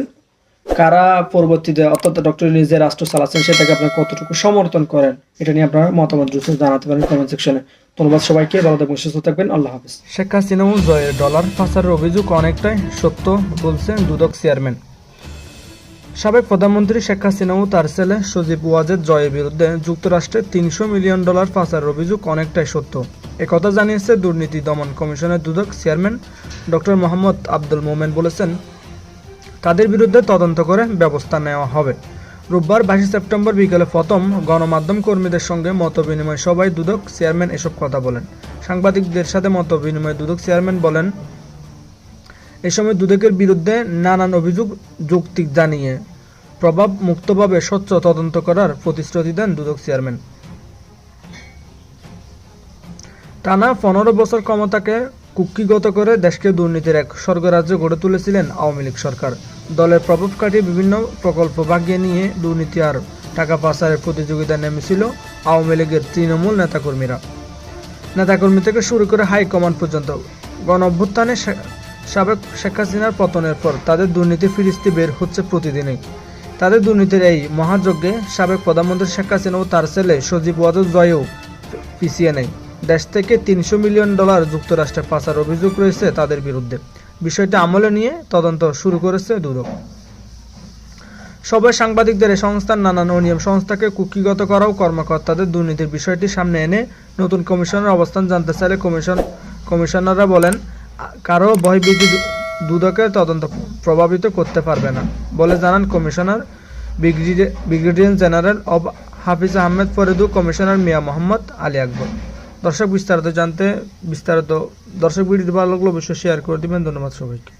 কারা পরবর্তীতে অর্থাৎ ডক্টর ইউনূস রাষ্ট্র চালাচ্ছেন সেটাকে আপনারা কতটুকু সমর্থন করেন, এটা নিয়ে আপনারা মতামত দ্রুত জানাতে পারেন কমেন্ট সেকশনে। ধন্যবাদ সবাইকে, ভালো থাকবেন, সুস্থ থাকবেন, আল্লাহ হাফেজ। শেখ হাসিনা ও জয়ের ডলার পাচারের অভিযোগ অনেকটাই সত্য বলছেন দুদক চেয়ারম্যান। সাবেক প্রধানমন্ত্রী শেখ হাসিনা ও তার ছেলে সজীব ওয়াজেদ জয়ের বিরুদ্ধে যুক্তরাষ্ট্রে $300 মিলিয়ন পাচারের অভিযোগ অনেকটাই সত্য, একথা জানিয়েছে দুর্নীতি দমন কমিশনের দুদক চেয়ারম্যান ডক্টর মোহাম্মদ আব্দুল মোমেন। বলেছেন তাদের বিরুদ্ধে তদন্ত করে ব্যবস্থা নেওয়া হবে। রোববার 22 সেপ্টেম্বর বিকেলে প্রথম গণমাধ্যম কর্মীদের সঙ্গে মতবিনিময় সভায় দুদক চেয়ারম্যান এসব কথা বলেন। সাংবাদিকদের সাথে মতবিনিময়ে দুদক চেয়ারম্যান বলেন, এ সময় দুদকের বিরুদ্ধে নানান অভিযোগ যৌক্তিক জানিয়ে প্রভাব মুক্তভাবে স্বচ্ছ তদন্ত করার প্রতিশ্রুতি দেন দুদক চেয়ারম্যান। টানা 15 বছর ক্ষমতাকে কুক্ষিগত করে দেশকে দুর্নীতির এক স্বর্গরাজ্য গড়ে তুলেছিলেন আওয়ামী লীগ সরকার। দলের প্রভাব কাটিয়ে বিভিন্ন প্রকল্প বাগিয়ে নিয়ে দুর্নীতি আর টাকা পাচারের প্রতিযোগিতায় নেমেছিল আওয়ামী লীগের তৃণমূল নেতাকর্মী থেকে শুরু করে হাইকমান্ড পর্যন্ত। গণঅভ্যুত্থানে সাবেক শেখ হাসিনার পতনের পর তাদের দুর্নীতি ফিরিস্তি বের হচ্ছে প্রতিদিনই। তাদের দুর্নীতির এই মহাযজ্ঞে সাবেক প্রধানমন্ত্রী শেখ হাসিনা ও তার ছেলে সজীব ওয়াজেদ জয়ও পিছিয়ে নেই। দেশ থেকে $300 মিলিয়ন যুক্তরাষ্ট্রে পাচার অভিযোগ রয়েছে তাদের বিরুদ্ধে। বিষয়টি আমলে নিয়ে তদন্ত শুরু করেছে দুদক। সবাই সাংবাদিকদের এই সংস্থার নানান অনিয়ম সংস্থাকে কুক্ষিগত করা ও কর্মকর্তাদের দুর্নীতির বিষয়টি সামনে এনে নতুন কমিশনের অবস্থান জানতে চাইলে কমিশনাররা বলেন, কারো ভয়ভীতি দুদকের তদন্ত প্রভাবিত করতে পারবে না বলে জানান কমিশনার ব্রিগেডিয়ার জেনারেল অব হাফিজ আহমেদ ফরিদু, কমিশনার মিয়া মোহাম্মদ আলী আকবর। দর্শক ভিডিওটি ভালো লাগলে অবশ্যই শেয়ার করে দিবেন। ধন্যবাদ সবাইকে।